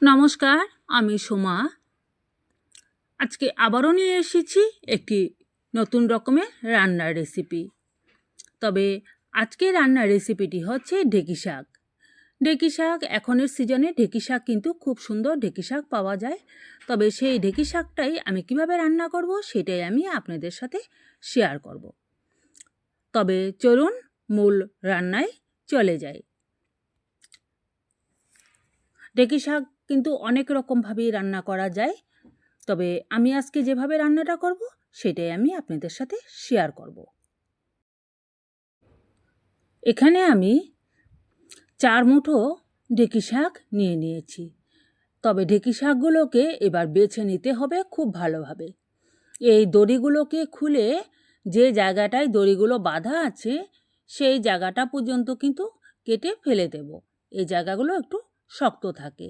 নমস্কার, আমি সোমা। আজকে আবারও নিয়ে এসেছি একটি নতুন রকমের রান্নার রেসিপি। তবে আজকে রান্নার রেসিপিটি হচ্ছে ঢেঁকি শাক। ঢেঁকি শাক এখনের সিজনে ঢেঁকি শাক কিন্তু খুব সুন্দর ঢেঁকি শাক পাওয়া যায়। তবে সেই ঢেঁকি শাকটাই আমি কিভাবে রান্না করব সেটাই আমি আপনাদের সাথে শেয়ার করব। তবে চলুন মূল রান্নায় চলে যাই। ঢেঁকি শাক কিন্তু অনেক রকমভাবেই রান্না করা যায়। তবে আমি আজকে যেভাবে রান্নাটা করব সেটাই আমি আপনাদের সাথে শেয়ার করব। এখানে আমি 4 মুঠো ঢেঁকি শাক নিয়ে নিয়েছি। তবে ঢেঁকি শাকগুলোকে এবার বেছে নিতে হবে খুব ভালোভাবে। এই দড়িগুলোকে খুলে যে জায়গাটায় দড়িগুলো বাঁধা আছে সেই জায়গাটা পর্যন্ত কিন্তু কেটে ফেলে দেব। এই জায়গাগুলো একটু শক্ত থাকে।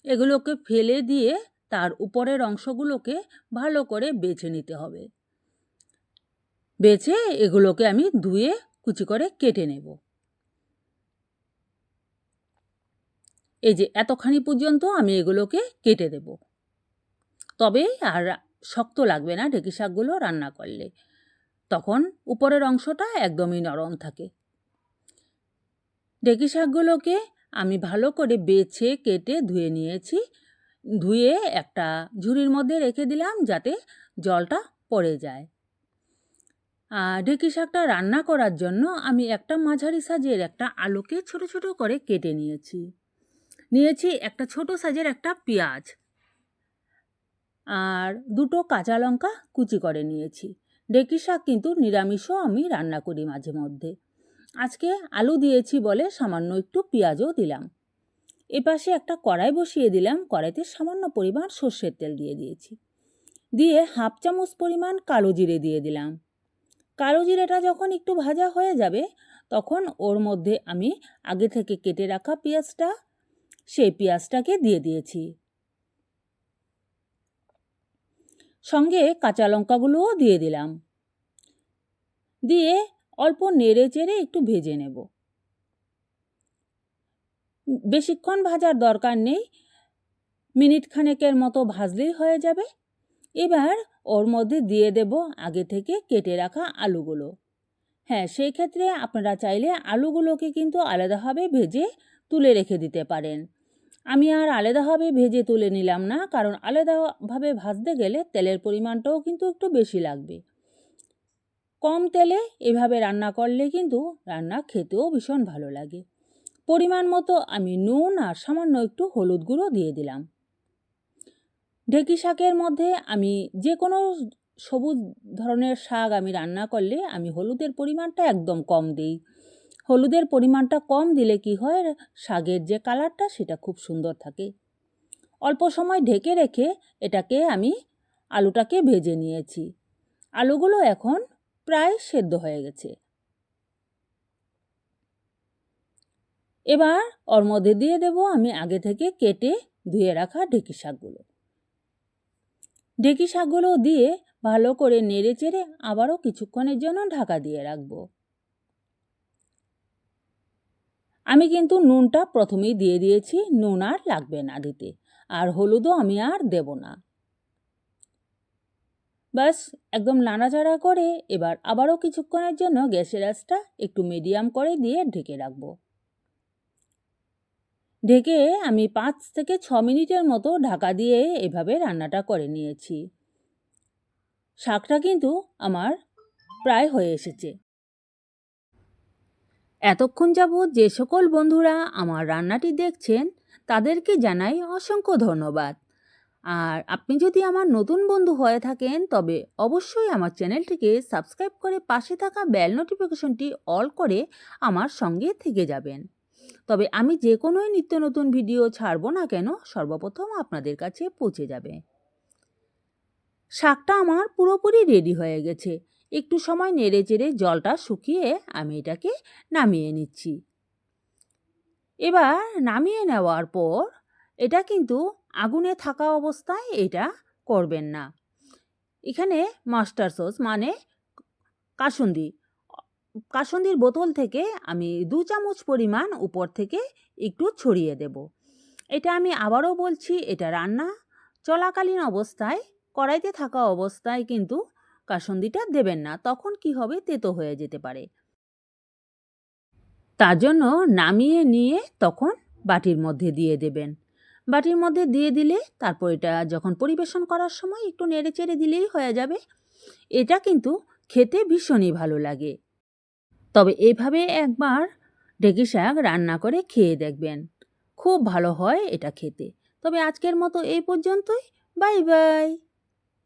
এগুলোকে ফেলে দিয়ে তার উপরের অংশগুলোকে ভালো করে বেছে নিতে হবে। বেছে এগুলোকে আমি ধুয়ে কুচি করে কেটে নেব। এই যে এতখানি পর্যন্ত আমি এগুলোকে কেটে দেব। তবে আর শক্ত লাগবে না ঢেঁকি শাকগুলো রান্না করলে, তখন উপরের অংশটা একদমই নরম থাকে। ঢেঁকি শাকগুলোকে আমি ভালো করে বেছে কেটে ধুয়ে নিয়েছি। ধুয়ে একটা ঝুড়ির মধ্যে রেখে দিলাম যাতে জলটা পড়ে যায়। ঢেঁকি শাকটা রান্না করার জন্য আমি একটা মাঝারি সাইজের একটা আলুকে ছোট ছোট করে কেটে নিয়েছি একটা ছোট সাইজের একটা পেঁয়াজ, আর 2টো কাঁচা লঙ্কা কুচি করে নিয়েছি। ঢেঁকি শাক কিন্তু নিরামিষও আমি রান্না করি মাঝে মধ্যে। আজকে আলু দিয়েছি বলে সামান্য একটু পেঁয়াজও দিলাম। এপাশে একটা কড়াই বসিয়ে দিলাম। কড়াইতে সামান্য পরিমাণ সর্ষের তেল দিয়ে দিয়েছি। দিয়ে 1/2 চামচ পরিমাণ কালো জিরে দিয়ে দিলাম। কালো জিরেটা যখন একটু ভাজা হয়ে যাবে তখন ওর মধ্যে আমি আগে থেকে কেটে রাখা সেই পেঁয়াজটাকে দিয়ে দিয়েছি। সঙ্গে কাঁচা লঙ্কাগুলোও দিয়ে দিলাম। দিয়ে অল্প নেড়ে চেড়ে একটু ভেজে নেব। বেশিক্ষণ ভাজার দরকার নেই, মিনিট খানেকের মতো ভাজলেই হয়ে যাবে। এবার ওর মধ্যে দিয়ে দেব আগে থেকে কেটে রাখা আলুগুলো। হ্যাঁ, সেই ক্ষেত্রে আপনারা চাইলে আলুগুলোকে কিন্তু আলাদাভাবে ভেজে তুলে রেখে দিতে পারেন। আমি আর আলাদাভাবে ভেজে তুলে নিলাম না, কারণ আলাদাভাবে ভাজতে গেলে তেলের পরিমাণটাও কিন্তু একটু বেশি লাগবে। কম তেলে এভাবে রান্না করলে কিন্তু রান্না খেতেও ভীষণ ভালো লাগে। পরিমাণ মতো আমি নুন আর সামান্য একটু হলুদ গুঁড়ো দিয়ে দিলাম। ঢেঁকি শাকের মধ্যে আমি যে কোনো সবুজ ধরনের শাক আমি রান্না করলে আমি হলুদের পরিমাণটা একদম কম দিই। হলুদের পরিমাণটা কম দিলে কি হয়, শাকের যে কালারটা সেটা খুব সুন্দর থাকে। অল্প সময় ঢেকে রেখে আমি আলুটাকে ভেজে নিয়েছি। আলুগুলো এখন প্রায় সেদ্ধ হয়ে গেছে। এবার ওর মধ্যে দিয়ে দেব আমি আগে থেকে কেটে ধুয়ে রাখা ঢেঁকি শাকগুলো। ঢেঁকি শাকগুলো দিয়ে ভালো করে নেড়ে চেড়ে আবারও কিছুক্ষণের জন্য ঢাকা দিয়ে রাখবো। আমি কিন্তু নুনটা প্রথমেই দিয়ে দিয়েছি, নুন আর লাগবে না দিতে, আর হলুদও আমি আর দেব না। ব্যাস একদম নাড়াচাড়া করে এবার আবারও কিছুক্ষণের জন্য গ্যাসের আঁচটা একটু মিডিয়াম করে দিয়ে ঢেকে রাখবো। ঢেকে আমি 5 থেকে 6 মিনিটের মতো ঢাকা দিয়ে এভাবে রান্নাটা করে নিয়েছি। শাকটা কিন্তু আমার প্রায় হয়ে এসেছে। এতক্ষণ যাবৎ যে সকল বন্ধুরা আমার রান্নাটি দেখছেন তাদেরকে জানাই অসংখ্য ধন্যবাদ। আর আপনি যদি আমার নতুন বন্ধু হয়ে থাকেন তবে অবশ্যই আমার চ্যানেলটিকে সাবস্ক্রাইব করে পাশে থাকা বেল নোটিফিকেশনটি অল করে আমার সঙ্গে থেকে যাবেন। তবে আমি যে কোনোই নিত্য নতুন ভিডিও ছাড়বো না কেন সর্বপ্রথম আপনাদের কাছে পৌঁছে যাবে। শাকটা আমার পুরোপুরি রেডি হয়ে গেছে। একটু সময় নেড়ে চেড়ে জলটা শুকিয়ে আমি এটাকে নামিয়ে নিচ্ছি। এবার নামিয়ে নেওয়ার পর এটা কিন্তু আগুনে থাকা অবস্থায় এটা করবেন না। এখানে মাস্টার সস মানে কাসুন্দির বোতল থেকে আমি 2 চামচ পরিমাণ উপর থেকে একটু ছড়িয়ে দেব। এটা আমি আবারও বলছি, এটা রান্না চলাকালীন অবস্থায়, কড়াইতে থাকা অবস্থায় কিন্তু কাসুন্দিটা দেবেন না, তখন কি হবে, তেতো হয়ে যেতে পারে। তার জন্য নামিয়ে নিয়ে তখন বাটির মধ্যে দিয়ে দেবেন। বাটির মধ্যে দিয়ে দিলে তারপর এটা যখন পরিবেশন করার সময় একটু নেড়েচেড়ে দিলেই হয়ে যাবে। এটা কিন্তু খেতে ভীষণই ভালো লাগে। তবে এভাবে একবার ঢেঁকি শাক রান্না করে খেয়ে দেখবেন, খুব ভালো হয় এটা খেতে। তবে আজকের মতো এই পর্যন্তই। Bye bye.